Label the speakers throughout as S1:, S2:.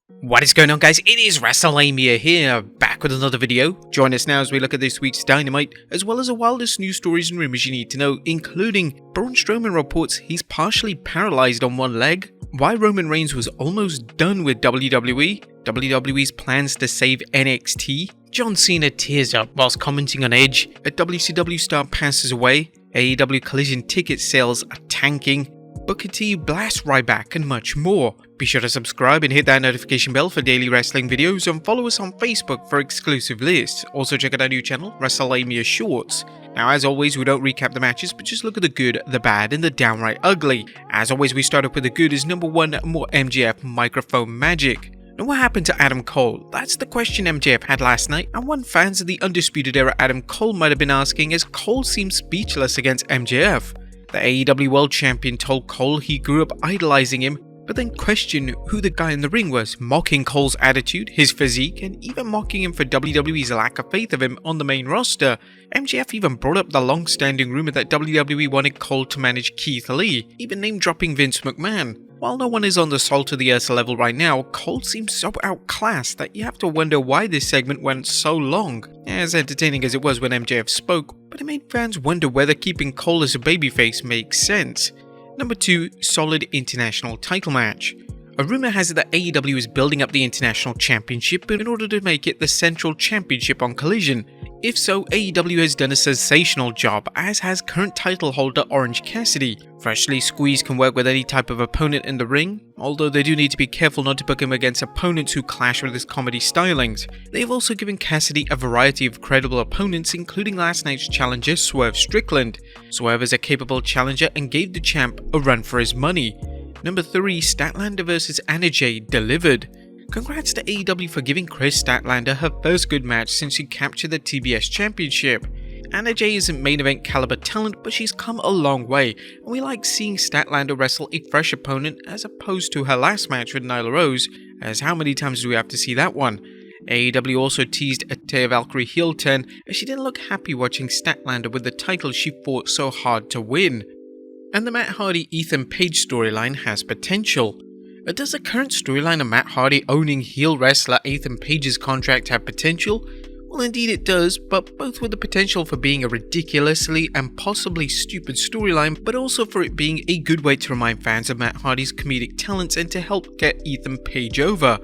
S1: What is going on, guys? It is Wrestlelamia here, back with another video. Join us now as we look at this week's Dynamite, as well as the wildest news stories and rumors you need to know, including Braun Strowman reports he's partially paralyzed on one leg, why Roman Reigns was almost done with WWE, WWE's plans to save NXT, John Cena tears up whilst commenting on Edge, a WCW star passes away, AEW Collision ticket sales are tanking, Booker T blasts Ryback, and much more. Be sure to subscribe and hit that notification bell for daily wrestling videos, and follow us on Facebook for exclusive lists. Also check out our new channel, Wrestlelamia Shorts. Now, as always, we don't recap the matches, but just look at the good, the bad, and the downright ugly. As always, we start off with the good is number 1, more MJF microphone magic. Now, what happened to Adam Cole? That's the question MJF had last night, and one fans of the Undisputed Era Adam Cole might have been asking, as Cole seemed speechless against MJF. The AEW World Champion told Cole he grew up idolizing him, but then questioned who the guy in the ring was, mocking Cole's attitude, his physique, and even mocking him for WWE's lack of faith of him on the main roster. MJF even brought up the long-standing rumor that WWE wanted Cole to manage Keith Lee, even name-dropping Vince McMahon. While no one is on the salt of the earth level right now, Cole seems so outclassed that you have to wonder why this segment went so long. As entertaining as it was when MJF spoke, but it made fans wonder whether keeping Cole as a babyface makes sense. Number 2, solid international title match. A rumor has it that AEW is building up the International Championship in order to make it the central championship on Collision. If so, AEW has done a sensational job, as has current title holder Orange Cassidy. Freshly squeezed can work with any type of opponent in the ring, although they do need to be careful not to book him against opponents who clash with his comedy stylings. They've also given Cassidy a variety of credible opponents, including last night's challenger Swerve Strickland. Swerve is a capable challenger and gave the champ a run for his money. Number 3, Statlander vs Anna Jay delivered. Congrats to AEW for giving Chris Statlander her first good match since she captured the TBS Championship. Anna Jay isn't main event caliber talent, but she's come a long way, and we like seeing Statlander wrestle a fresh opponent as opposed to her last match with Nyla Rose, as how many times do we have to see that one? AEW also teased a Taya Valkyrie heel turn, as she didn't look happy watching Statlander with the title she fought so hard to win. And the Matt Hardy-Ethan Page storyline has potential. Does the current storyline of Matt Hardy owning heel wrestler Ethan Page's contract have potential? Well, indeed it does, but both with the potential for being a ridiculously and possibly stupid storyline, but also for it being a good way to remind fans of Matt Hardy's comedic talents and to help get Ethan Page over.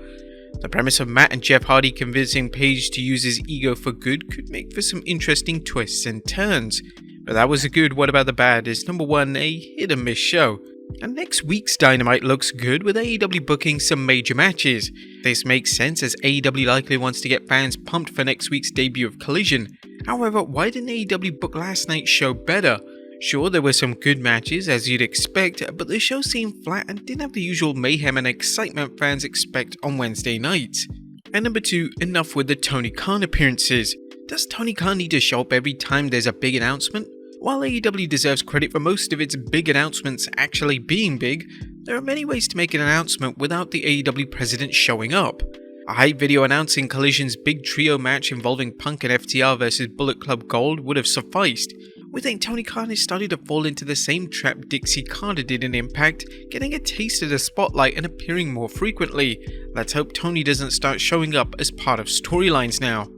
S1: The premise of Matt and Jeff Hardy convincing Page to use his ego for good could make for some interesting twists and turns. But that was the good. What about the bad? Is number 1 a hit and miss show. And next week's Dynamite looks good, with AEW booking some major matches. This makes sense, as AEW likely wants to get fans pumped for next week's debut of Collision. However, why didn't AEW book last night's show better? Sure, there were some good matches, as you'd expect, but the show seemed flat and didn't have the usual mayhem and excitement fans expect on Wednesday nights. And number 2, enough with the Tony Khan appearances. Does Tony Khan need to show up every time there's a big announcement? While AEW deserves credit for most of its big announcements actually being big, there are many ways to make an announcement without the AEW president showing up. A hype video announcing Collision's big trio match involving Punk and FTR versus Bullet Club Gold would have sufficed. We think Tony Khan is starting to fall into the same trap Dixie Carter did in Impact, getting a taste of the spotlight and appearing more frequently. Let's hope Tony doesn't start showing up as part of storylines now.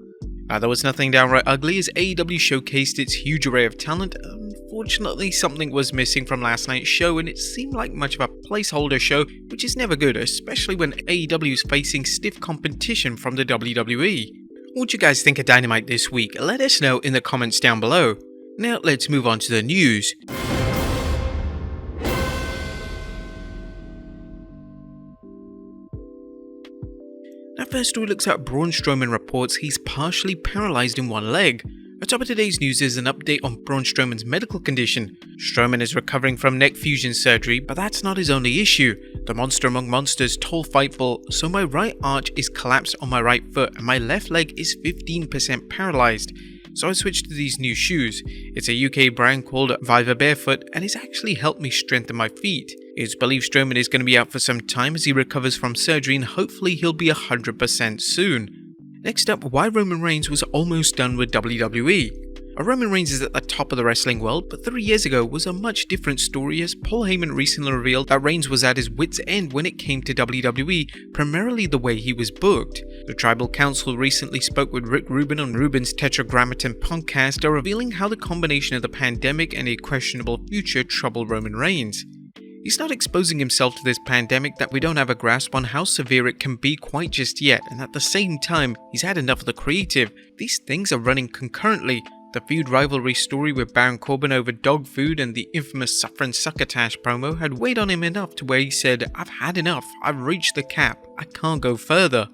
S1: There was nothing downright ugly as AEW showcased its huge array of talent. Unfortunately, something was missing from last night's show, and it seemed like much of a placeholder show, which is never good, especially when AEW is facing stiff competition from the WWE. What do you guys think of Dynamite this week? Let us know in the comments down below. Now let's move on to the news. Our first story looks at Braun Strowman reports he's partially paralyzed in one leg. Atop of today's news is an update on Braun Strowman's medical condition. Strowman is recovering from neck fusion surgery, but that's not his only issue. The monster among monsters told Fightful, "So my right arch is collapsed on my right foot and my left leg is 15% paralyzed. So I switched to these new shoes. It's a UK brand called Viva Barefoot and it's actually helped me strengthen my feet." It's believed Strowman is going to be out for some time as he recovers from surgery, and hopefully he'll be 100% soon. Next up, why Roman Reigns was almost done with WWE. Roman Reigns is at the top of the wrestling world, but 3 years ago was a much different story, as Paul Heyman recently revealed that Reigns was at his wit's end when it came to WWE, primarily the way he was booked. The Tribal Council recently spoke with Rick Rubin on Rubin's Tetragrammaton podcast, revealing how the combination of the pandemic and a questionable future troubled Roman Reigns. He's not exposing himself to this pandemic that we don't have a grasp on how severe it can be quite just yet, and at the same time, he's had enough of the creative. These things are running concurrently. The feud rivalry story with Baron Corbin over dog food and the infamous Suffer and Succotash promo had weighed on him enough to where he said, "I've had enough, I've reached the cap, I can't go further."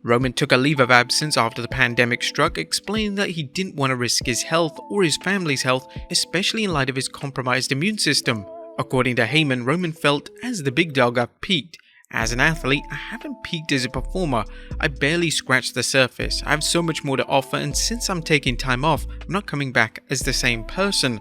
S1: Roman took a leave of absence after the pandemic struck, explaining that he didn't want to risk his health or his family's health, especially in light of his compromised immune system. According to Heyman, Roman felt, "As the big dog, I've peaked. As an athlete, I haven't peaked as a performer. I barely scratched the surface. I have so much more to offer, and since I'm taking time off, I'm not coming back as the same person."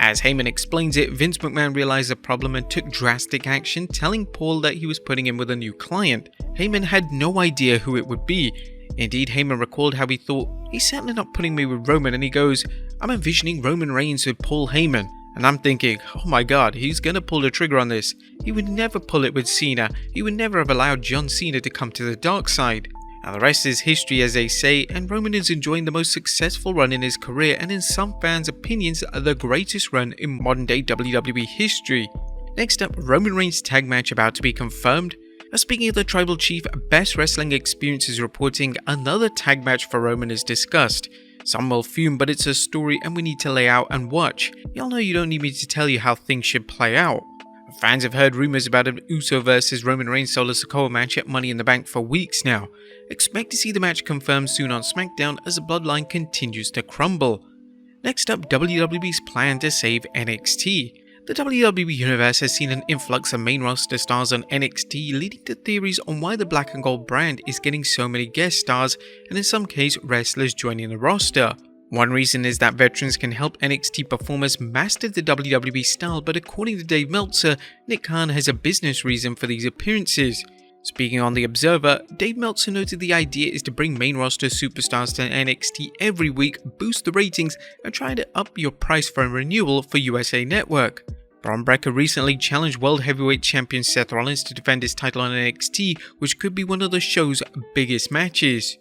S1: As Heyman explains it, Vince McMahon realized the problem and took drastic action, telling Paul that he was putting him with a new client. Heyman had no idea who it would be. Indeed, Heyman recalled how he thought, "He's certainly not putting me with Roman," and he goes, "I'm envisioning Roman Reigns with Paul Heyman." And I'm thinking, oh my god, he's gonna pull the trigger on this. He would never pull it with Cena. He would never have allowed John Cena to come to the dark side. Now the rest is history, as they say, and Roman is enjoying the most successful run in his career, and in some fans' opinions, the greatest run in modern day WWE history. Next up, Roman Reigns tag match about to be confirmed. Now speaking of the Tribal Chief, Best Wrestling Experience is reporting another tag match for Roman is discussed. Some will fume, but it's a story and we need to lay out and watch. Y'all know you don't need me to tell you how things should play out. Fans have heard rumors about an Uso vs Roman Reigns Solo Sikoa match at Money in the Bank for weeks now. Expect to see the match confirmed soon on SmackDown as the bloodline continues to crumble. Next up, WWE's plan to save NXT. The WWE Universe has seen an influx of main roster stars on NXT, leading to theories on why the Black and Gold brand is getting so many guest stars, and in some cases wrestlers joining the roster. One reason is that veterans can help NXT performers master the WWE style, but according to Dave Meltzer, Nick Khan has a business reason for these appearances. Speaking on The Observer, Dave Meltzer noted the idea is to bring main roster superstars to NXT every week, boost the ratings, and try to up your price for a renewal for USA Network. Braun Breaker recently challenged World Heavyweight Champion Seth Rollins to defend his title on NXT, which could be one of the show's biggest matches.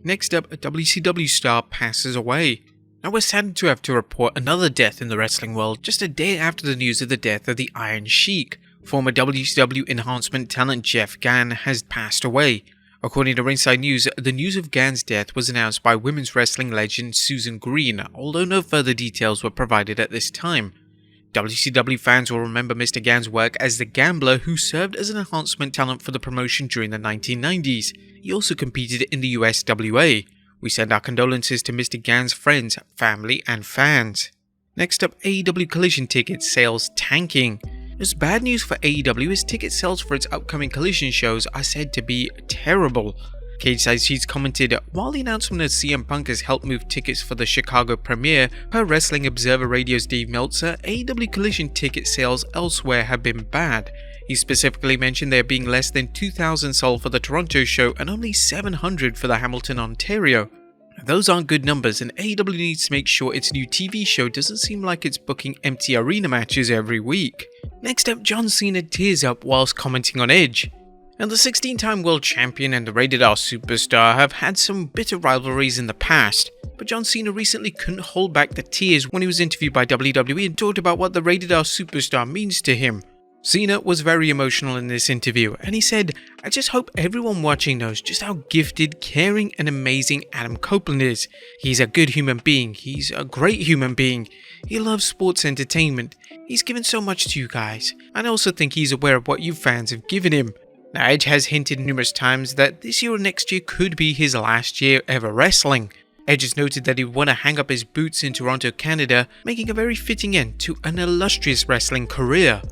S1: Next up, a WCW star passes away. Now we're saddened to have to report another death in the wrestling world just a day after the news of the death of the Iron Sheik. Former WCW enhancement talent Jeff Gann has passed away. According to Ringside News, the news of Gann's death was announced by women's wrestling legend Susan Green, although no further details were provided at this time. WCW fans will remember Mr. Gann's work as the Gambler, who served as an enhancement talent for the promotion during the 1990s. He also competed in the USWA. We send our condolences to Mr. Gann's friends, family, and fans. Next up, AEW Collision ticket sales tanking. There's bad news for AEW as ticket sales for its upcoming Collision shows are said to be terrible. Cage Side Sheets commented, while the announcement of CM Punk has helped move tickets for the Chicago premiere, per Wrestling Observer Radio's Dave Meltzer, AEW Collision ticket sales elsewhere have been bad. He specifically mentioned there being less than 2,000 sold for the Toronto show and only 700 for the Hamilton, Ontario. Those aren't good numbers, and AEW needs to make sure its new TV show doesn't seem like it's booking empty arena matches every week. Next up, John Cena tears up whilst commenting on Edge. Now, the 16-time world champion and the Rated R superstar have had some bitter rivalries in the past, but John Cena recently couldn't hold back the tears when he was interviewed by WWE and talked about what the Rated R superstar means to him. Cena was very emotional in this interview, and he said, "I just hope everyone watching knows just how gifted, caring, and amazing Adam Copeland is. He's a good human being. He's a great human being. He loves sports entertainment. He's given so much to you guys. And I also think he's aware of what you fans have given him." Now, Edge has hinted numerous times that this year or next year could be his last year ever wrestling. Edge has noted that he would want to hang up his boots in Toronto, Canada, making a very fitting end to an illustrious wrestling career.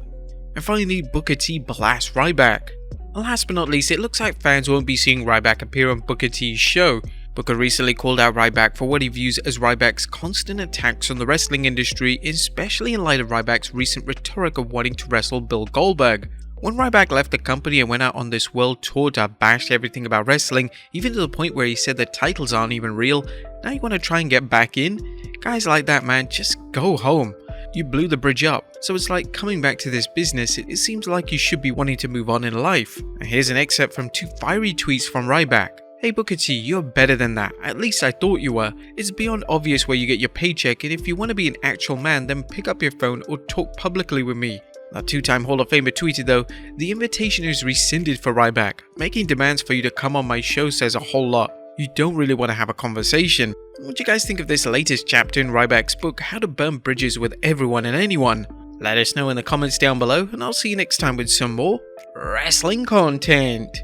S1: And finally, Booker T blasts Ryback. Last but not least, it looks like fans won't be seeing Ryback appear on Booker T's show. Booker recently called out Ryback for what he views as Ryback's constant attacks on the wrestling industry, especially in light of Ryback's recent rhetoric of wanting to wrestle Bill Goldberg. When Ryback left the company and went out on this world tour to bash everything about wrestling, even to the point where he said the titles aren't even real, now you want to try and get back in? Guys like that, man, just go home. You blew the bridge up, so it's like coming back to this business, it seems like you should be wanting to move on in life. And here's an excerpt from 2 fiery tweets from Ryback. Hey Booker T, you're better than that. At least I thought you were. It's beyond obvious where you get your paycheck, and if you want to be an actual man, then pick up your phone or talk publicly with me. A 2-time Hall of Famer tweeted though, the invitation is rescinded for Ryback. Making demands for you to come on my show says a whole lot. You don't really want to have a conversation. What do you guys think of this latest chapter in Ryback's book, How to Burn Bridges with Everyone and Anyone? Let us know in the comments down below, and I'll see you next time with some more wrestling content.